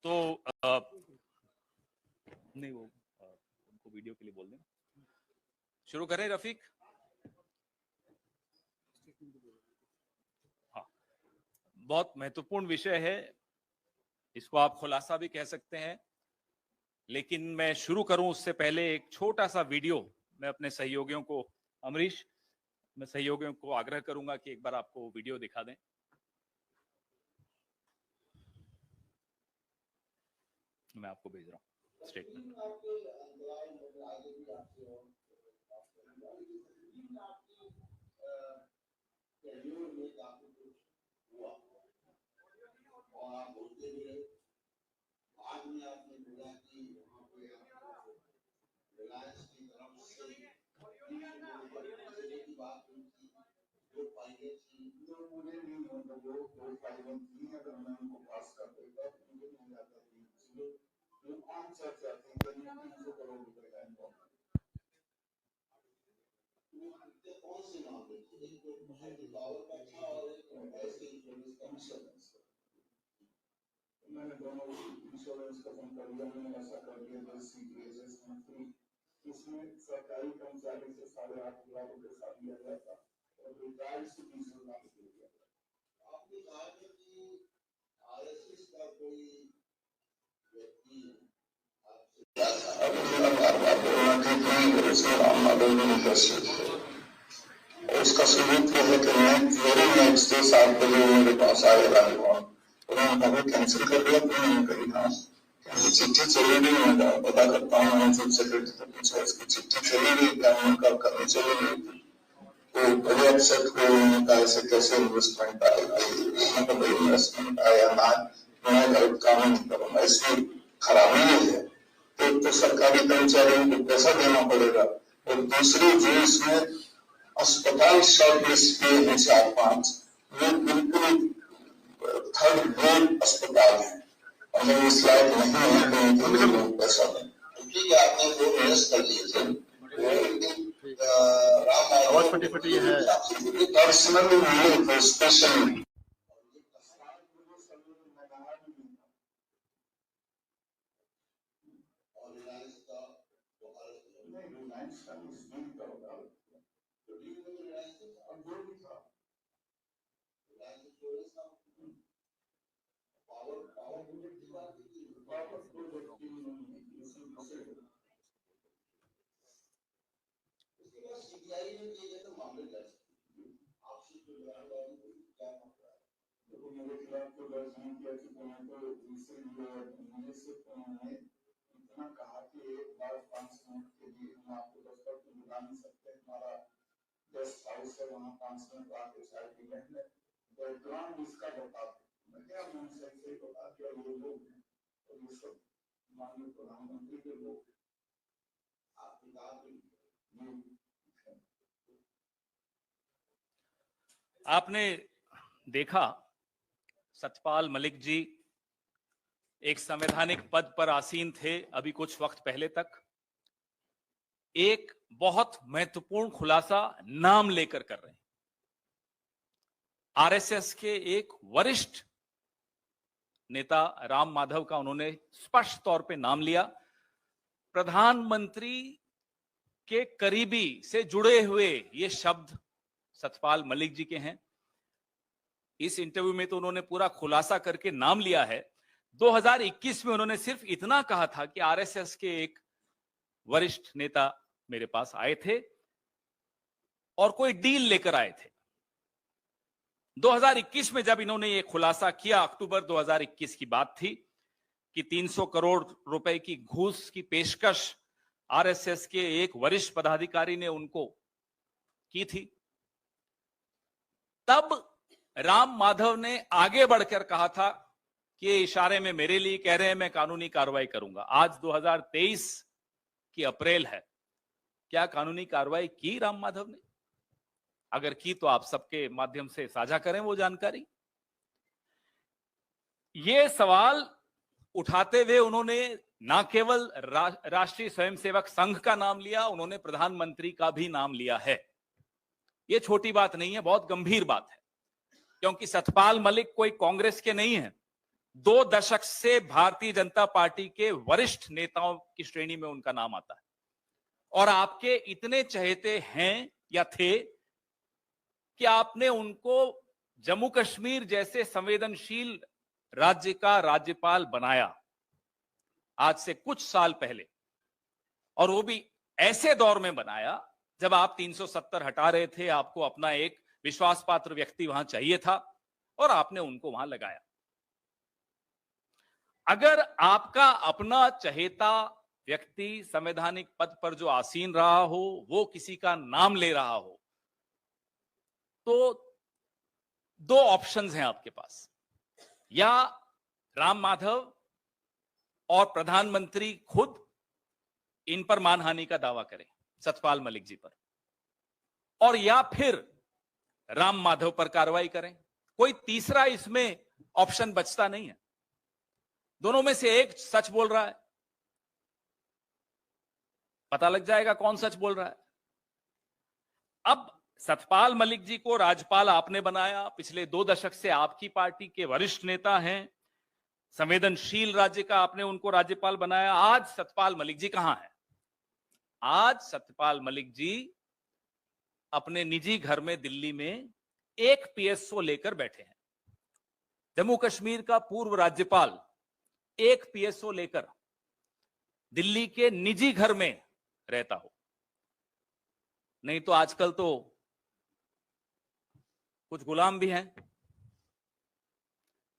तो नहीं वो उनको वीडियो के लिए बोल दें। शुरू करें रफीक? हाँ, बहुत महत्वपूर्ण विषय है, इसको आप खुलासा भी कह सकते हैं, लेकिन मैं शुरू करूं उससे पहले एक छोटा सा वीडियो मैं अपने सहयोगियों को, अमरीश, मैं सहयोगियों को आग्रह करूंगा कि एक बार आपको वीडियो दिखा दें। मैं आपको भेज रहा हूं स्टेटमेंट। मैंने दोनों इंश्योरेंस खत्म कर दिया, मैंने ऐसा कर दिया इसमें सरकारी कर्मचारी से 8.5 लाख रुपए साथ दिया गया था और रिटायर्ड से 20 लाख रुपए दिया गया। आपने कहा कि आरएसएस का कोई व्यक्ति उसका सबूत यह है कि मैं वेरी नेक्स्ट डे 7 बजे मेरे पास आएगा, उन्होंने कभी कैंसिल कर दिया, उन्होंने कही हाँ चिट्ठी चली गई, मैं पता करता हूँ मैंने चीफ सेक्रेटरी से पूछा इसकी चिट्ठी चली गई क्या, उनका कभी चली गई, तो बड़े अपसेट हुए, उन्होंने कहा ऐसे कैसे इन्वेस्टमेंट आएगा, मतलब इन्वेस्टमेंट आया ना, मैं गलत काम नहीं करूँगा, इसमें खराबी नहीं है, एक तो सरकारी कर्मचारियों को पैसा देना पड़ेगा और दूसरी जो इसमें अस्पताल शॉर्टलिस्ट किए हैं 4-5, वो बिल्कुल थर्ड ग्रेड अस्पताल है, अगर इस लायक नहीं है तो उनके लोग पैसा दें। ठीक है, आपने वो इन्वेस्ट कर लिए थे, आवाज फटी है, पर्सनली मिले स्पेशली मेरे खिलाफ तो दर्ज नहीं किया कि उन्होंने इतना कहा कि एक बार 5 मिनट के लिए हम आपको दफ्तर को बुला नहीं सकते, हमारा गेस्ट हाउस है, वहाँ 5 मिनट आके चाय पी लेंगे, बैकग्राउंड इसका बता दो। मैं क्या मैंने सही बता दिया, ये लोग हैं और ये सब माननीय प्रधानमंत्री के लोग, आपकी बात आपने देखा सतपाल मलिक जी एक संवैधानिक पद पर आसीन थे अभी कुछ वक्त पहले तक, एक बहुत महत्वपूर्ण खुलासा नाम लेकर कर रहे हैं। आरएसएस के एक वरिष्ठ नेता राम माधव का उन्होंने स्पष्ट तौर पे नाम लिया, प्रधानमंत्री के करीबी से जुड़े हुए ये शब्द सतपाल मलिक जी के हैं। इस इंटरव्यू में तो उन्होंने पूरा खुलासा करके नाम लिया है। 2021 में उन्होंने सिर्फ इतना कहा था कि आरएसएस के एक वरिष्ठ नेता मेरे पास आए थे और कोई डील लेकर आए थे। 2021 में जब इन्होंने ये खुलासा किया, अक्टूबर 2021 की बात थी कि 300 करोड़ रुपए की घूस की पेशकश आरएसएस के एक वरिष्ठ पदाधिकारी ने उनको की थी। तब राम माधव ने आगे बढ़कर कहा था कि ये इशारे में मेरे लिए कह रहे हैं, मैं कानूनी कार्रवाई करूंगा। आज 2023 की अप्रैल है, क्या कानूनी कार्रवाई की राम माधव ने? अगर की तो आप सबके माध्यम से साझा करें वो जानकारी। ये सवाल उठाते हुए उन्होंने ना केवल राष्ट्रीय स्वयंसेवक संघ का नाम लिया, उन्होंने प्रधानमंत्री का भी नाम लिया है। ये छोटी बात नहीं है, बहुत गंभीर बात है, क्योंकि सतपाल मलिक कोई कांग्रेस के नहीं है, 2 दशक से भारतीय जनता पार्टी के वरिष्ठ नेताओं की श्रेणी में उनका नाम आता है और आपके इतने चहेते हैं या थे कि आपने उनको जम्मू कश्मीर जैसे संवेदनशील राज्य का राज्यपाल बनाया आज से कुछ साल पहले, और वो भी ऐसे दौर में बनाया जब आप 370 हटा रहे थे, आपको अपना एक विश्वास पात्र व्यक्ति वहां चाहिए था और आपने उनको वहां लगाया। अगर आपका अपना चहेता व्यक्ति संवैधानिक पद पर जो आसीन रहा हो वो किसी का नाम ले रहा हो तो 2 ऑप्शंस हैं आपके पास, या राम माधव और प्रधानमंत्री खुद इन पर मानहानि का दावा करें सतपाल मलिक जी पर, और या फिर राम माधव पर कार्रवाई करें। कोई तीसरा इसमें ऑप्शन बचता नहीं है, दोनों में से एक सच बोल रहा है, पता लग जाएगा कौन सच बोल रहा है। अब सतपाल मलिक जी को राज्यपाल आपने बनाया, पिछले 2 दशक से आपकी पार्टी के वरिष्ठ नेता हैं, संवेदनशील राज्य का आपने उनको राज्यपाल बनाया। आज सतपाल मलिक जी कहां हैं? आज सतपाल मलिक जी अपने निजी घर में दिल्ली में एक पीएसओ लेकर बैठे हैं। जम्मू कश्मीर का पूर्व राज्यपाल एक पीएसओ लेकर दिल्ली के निजी घर में रहता हो, नहीं तो आजकल तो कुछ गुलाम भी हैं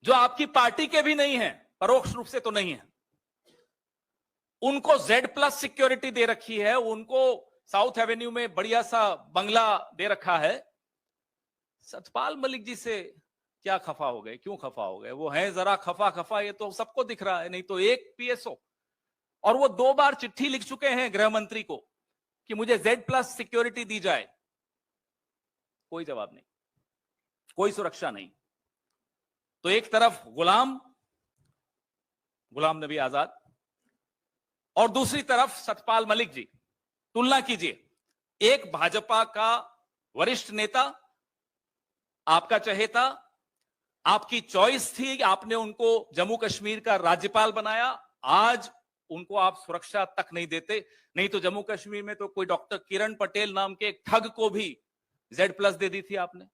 जो आपकी पार्टी के भी नहीं हैं, परोक्ष रूप से तो नहीं है, उनको Z+ सिक्योरिटी दे रखी है, उनको साउथ एवेन्यू में बढ़िया सा बंगला दे रखा है। सतपाल मलिक जी से क्या खफा हो गए? क्यों खफा हो गए? वो हैं जरा खफा, ये तो सबको दिख रहा है। नहीं तो एक पीएसओ, और वो 2 बार चिट्ठी लिख चुके हैं गृह मंत्री को कि मुझे Z+ सिक्योरिटी दी जाए, कोई जवाब नहीं, कोई सुरक्षा नहीं। तो एक तरफ गुलाम नबी आजाद और दूसरी तरफ सतपाल मलिक जी। तुलना कीजिए, एक भाजपा का वरिष्ठ नेता, आपका चहेता, आपकी चॉइस थी, आपने उनको जम्मू कश्मीर का राज्यपाल बनाया, आज उनको आप सुरक्षा तक नहीं देते। नहीं तो जम्मू कश्मीर में तो कोई डॉक्टर किरण पटेल नाम के एक ठग को भी Z+ दे दी थी आपने।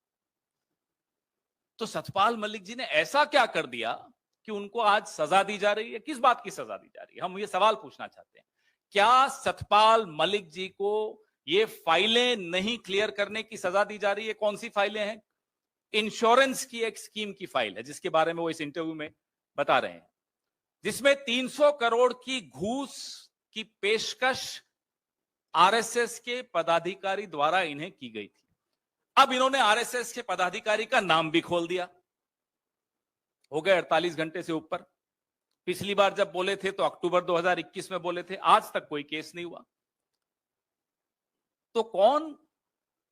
तो सतपाल मलिक जी ने ऐसा क्या कर दिया कि उनको आज सजा दी जा रही है? किस बात की सजा दी जा रही है? हम ये सवाल पूछना चाहते हैं। क्या सतपाल मलिक जी को ये फाइलें नहीं क्लियर करने की सजा दी जा रही है? कौन सी फाइलें हैं? इंश्योरेंस की एक स्कीम की फाइल है जिसके बारे में वो इस इंटरव्यू में बता रहे हैं, जिसमें 300 करोड़ की घूस की पेशकश आरएसएस के पदाधिकारी द्वारा इन्हें की गई थी। अब इन्होंने आरएसएस के पदाधिकारी का नाम भी खोल दिया। हो गए 48 घंटे से ऊपर। पिछली बार जब बोले थे तो अक्टूबर 2021 में बोले थे, आज तक कोई केस नहीं हुआ। तो कौन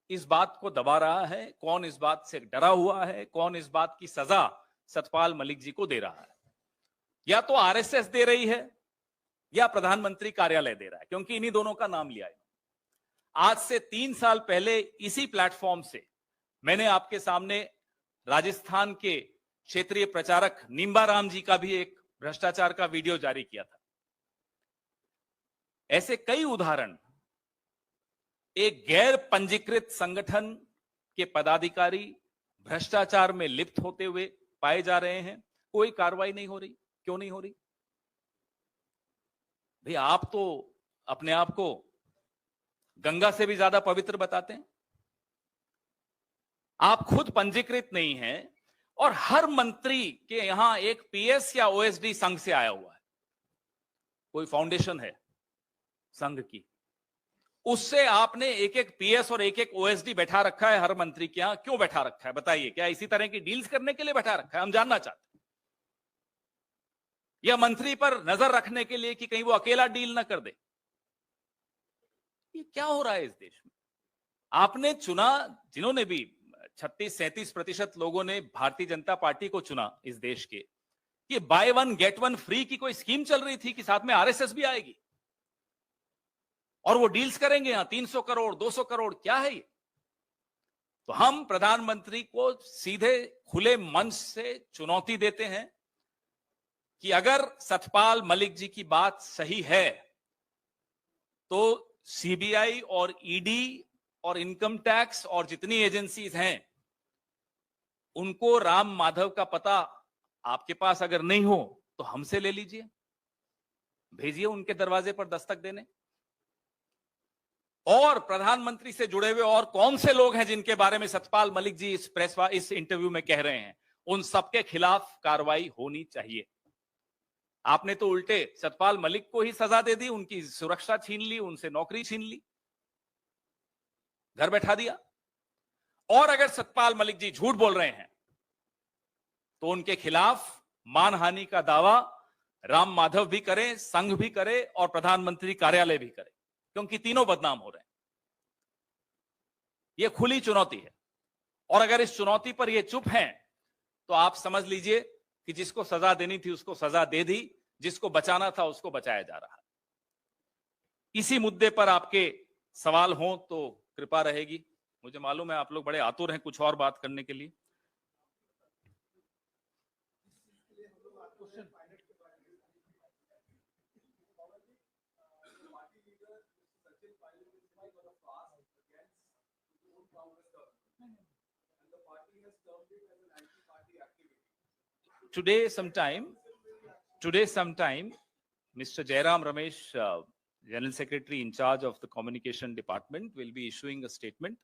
इस बात को दबा रहा है? कौन इस बात से डरा हुआ है? कौन इस बात की सजा सतपाल मलिक जी को दे रहा है? या तो आरएसएस दे रही है या प्रधानमंत्री कार्यालय दे रहा है, क्योंकि इन्हीं दोनों का नाम लिया है। आज से 3 साल पहले इसी प्लेटफॉर्म से मैंने आपके सामने राजस्थान के क्षेत्रीय प्रचारक निम्बा राम जी का भी एक भ्रष्टाचार का वीडियो जारी किया था। ऐसे कई उदाहरण एक गैर पंजीकृत संगठन के पदाधिकारी भ्रष्टाचार में लिप्त होते हुए पाए जा रहे हैं। कोई कार्रवाई नहीं हो रही। क्यों नहीं हो रही? भाई, आप तो अपने आप को गंगा से भी ज्यादा पवित्र बताते हैं। आप खुद पंजीकृत नहीं हैं और हर मंत्री के यहां एक पीएस या ओएसडी संघ से आया हुआ है। कोई फाउंडेशन है संघ की, उससे आपने एक एक पीएस और एक एक ओएसडी बैठा रखा है हर मंत्री के यहां। क्यों बैठा रखा है बताइए? क्या इसी तरह की डील्स करने के लिए बैठा रखा है? हम जानना चाहते हैं। या मंत्री पर नजर रखने के लिए कि कहीं वो अकेला डील ना कर दे? ये क्या हो रहा है इस देश में? आपने चुना, जिन्होंने भी 36-37% लोगों ने भारतीय जनता पार्टी को चुना इस देश के, कि बाय 1 गेट 1 फ्री की कोई स्कीम चल रही थी कि साथ में आरएसएस भी आएगी और वो डील्स करेंगे यहां 300 करोड़ 200 करोड़। क्या है ये? तो हम प्रधानमंत्री को सीधे खुले मंच से चुनौती देते हैं कि अगर सतपाल मलिक जी की बात सही है तो सीबीआई और ईडी और इनकम टैक्स और जितनी एजेंसीज हैं उनको राम माधव का पता आपके पास अगर नहीं हो तो हमसे ले लीजिए, भेजिए उनके दरवाजे पर दस्तक देने। और प्रधानमंत्री से जुड़े हुए और कौन से लोग हैं जिनके बारे में सतपाल मलिक जी इस इंटरव्यू में कह रहे हैं, उन सबके खिलाफ कार्रवाई होनी चाहिए। आपने तो उल्टे सतपाल मलिक को ही सजा दे दी, उनकी सुरक्षा छीन ली, उनसे नौकरी छीन ली, घर बैठा दिया। और अगर सतपाल मलिक जी झूठ बोल रहे हैं तो उनके खिलाफ मानहानि का दावा राम माधव भी करे, संघ भी करे और प्रधानमंत्री कार्यालय भी करे, क्योंकि तीनों बदनाम हो रहे हैं। यह खुली चुनौती है और अगर इस चुनौती पर ये चुप हैं तो आप समझ लीजिए कि जिसको सजा देनी थी उसको सजा दे दी, जिसको बचाना था उसको बचाया जा रहा है। इसी मुद्दे पर आपके सवाल हों तो कृपा रहेगी। मुझे मालूम है आप लोग बड़े आतुर हैं कुछ और बात करने के लिए। Today sometime, Mr. Jairam Ramesh, General Secretary in charge of the Communication Department, will be issuing a statement.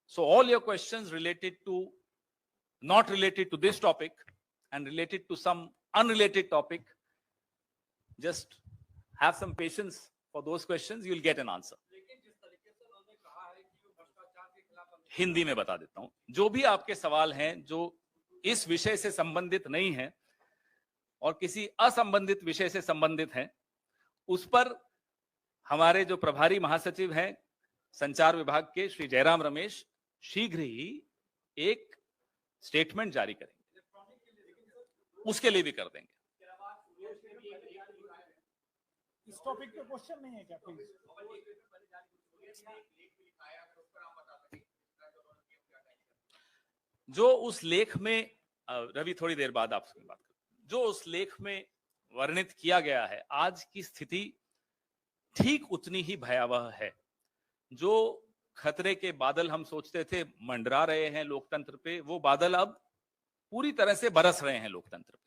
So all your questions not related to this topic and related to some unrelated topic, just have some patience for those questions, you'll get an answer. Hindi में बता देता हूं, जो भी आपके सवाल हैं जो इस विषय से संबंधित नहीं है और किसी असंबंधित विषय से संबंधित हैं, उस पर हमारे जो प्रभारी महासचिव हैं संचार विभाग के श्री जयराम रमेश शीघ्र ही एक स्टेटमेंट जारी करेंगे, उसके लिए भी कर देंगे। इस टॉपिक पे क्वेश्चन नहीं है क्या? प्लीज जो उस लेख में रवि थोड़ी देर बाद आपसे बात करें, जो उस लेख में वर्णित किया गया है, आज की स्थिति ठीक उतनी ही भयावह है। जो खतरे के बादल हम सोचते थे मंडरा रहे हैं लोकतंत्र पे, वो बादल अब पूरी तरह से बरस रहे हैं लोकतंत्र पे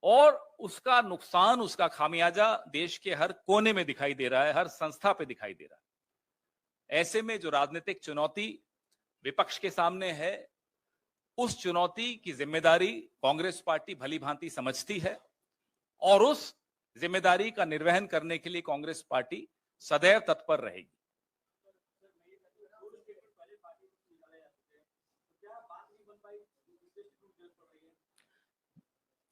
और उसका नुकसान, उसका खामियाजा देश के हर कोने में दिखाई दे रहा है, हर संस्था पे दिखाई दे रहा है। ऐसे में जो राजनीतिक चुनौती विपक्ष के सामने है, उस चुनौती की जिम्मेदारी कांग्रेस पार्टी भली भांति समझती है और उस जिम्मेदारी का निर्वहन करने के लिए कांग्रेस पार्टी सदैव तत्पर रहेगी।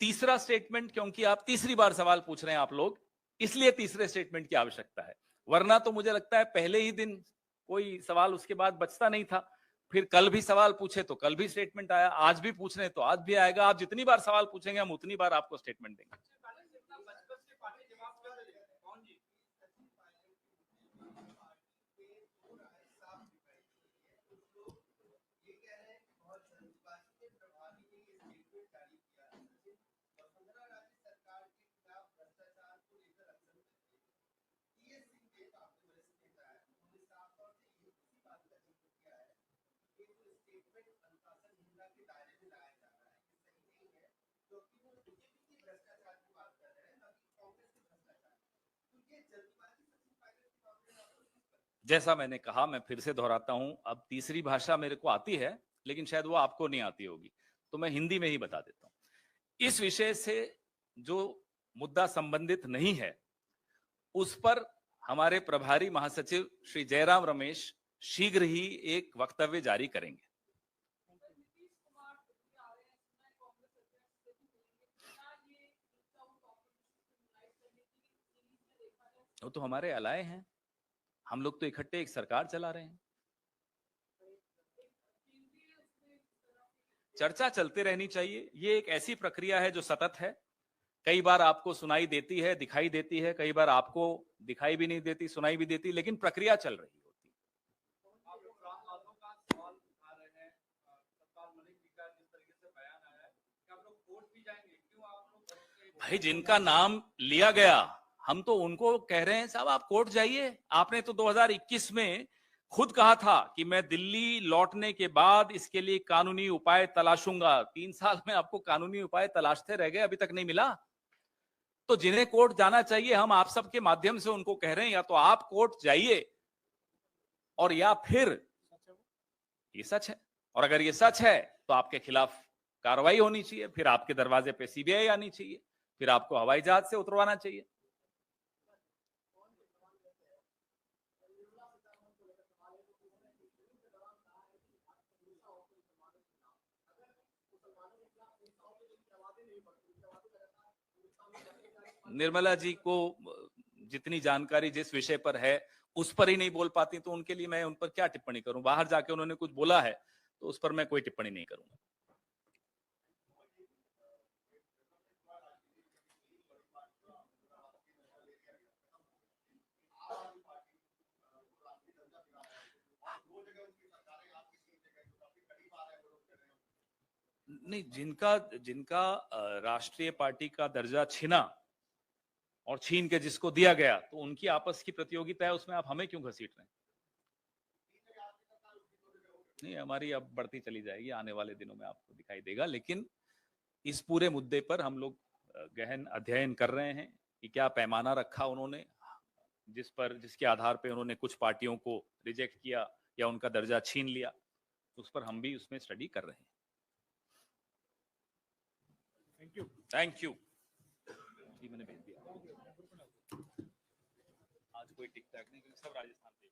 तीसरा स्टेटमेंट, क्योंकि आप तीसरी बार सवाल पूछ रहे हैं आप लोग, इसलिए तीसरे स्टेटमेंट की आवश्यकता है, वरना तो मुझे लगता है पहले ही दिन कोई सवाल उसके बाद बचता नहीं था। फिर कल भी सवाल पूछे तो कल भी स्टेटमेंट आया, आज भी पूछ रहे तो आज भी आएगा। आप जितनी बार सवाल पूछेंगे हम उतनी बार आपको स्टेटमेंट देंगे। जैसा मैंने कहा, मैं फिर से दोहराता हूं, अब तीसरी भाषा मेरे को आती है लेकिन शायद वो आपको नहीं आती होगी, तो मैं हिंदी में ही बता देता हूं। इस विषय से जो मुद्दा संबंधित नहीं है उस पर हमारे प्रभारी महासचिव श्री जयराम रमेश शीघ्र ही एक वक्तव्य जारी करेंगे। वो तो हमारे अलाय हैं, हम लोग तो इकट्ठे एक सरकार चला रहे हैं। चर्चा चलते रहनी चाहिए, ये एक ऐसी प्रक्रिया है जो सतत है। कई बार आपको सुनाई देती है, दिखाई देती है, कई बार आपको दिखाई भी नहीं देती, सुनाई भी देती, लेकिन प्रक्रिया चल रही होती है। आप लोग राम माधव का सवाल उठा रहे हैं, सतपाल मलिक जी का जिस तरीके से बयान आया है, क्या आप लोग कोर्ट भी जाएंगे? क्यों आप लोग भाई जिनका नाम लिया गया, हम तो उनको कह रहे हैं साहब आप कोर्ट जाइए। आपने तो 2021 में खुद कहा था कि मैं दिल्ली लौटने के बाद इसके लिए कानूनी उपाय तलाशूंगा। 3 साल में आपको कानूनी उपाय तलाशते रह गए, अभी तक नहीं मिला। तो जिन्हें कोर्ट जाना चाहिए, हम आप सबके माध्यम से उनको कह रहे हैं, या तो आप कोर्ट जाइए, और या फिर ये सच है, और अगर ये सच है तो आपके खिलाफ कार्रवाई होनी चाहिए, फिर आपके दरवाजे पे सीबीआई आनी चाहिए, फिर आपको हवाई जहाज से उतरवाना चाहिए। निर्मला जी को जितनी जानकारी जिस विषय पर है उस पर ही नहीं बोल पाती, तो उनके लिए मैं उन पर क्या टिप्पणी करूं। बाहर जाके उन्होंने कुछ बोला है तो उस पर मैं कोई टिप्पणी नहीं करूंगा। नहीं, जिनका जिनका राष्ट्रीय पार्टी का दर्जा छिना और छीन के जिसको दिया गया, तो उनकी आपस की प्रतियोगिता है, उसमें आप हमें क्यों घसीट रहे हैं। नहीं, हमारी अब बढ़ती चली जाएगी, आने वाले दिनों में आपको दिखाई देगा। लेकिन इस पूरे मुद्दे पर हम लोग गहन अध्ययन कर रहे हैं कि क्या पैमाना रखा उन्होंने, जिसके आधार पे उन्होंने कुछ पार्टियों को रिजेक्ट किया या उनका दर्जा छीन लिया। उस पर हम भी उसमें स्टडी कर रहे हैं। Thank you. मैंने भेज दिया। आज कोई टिक टैक नहीं, सब राजस्थान पे।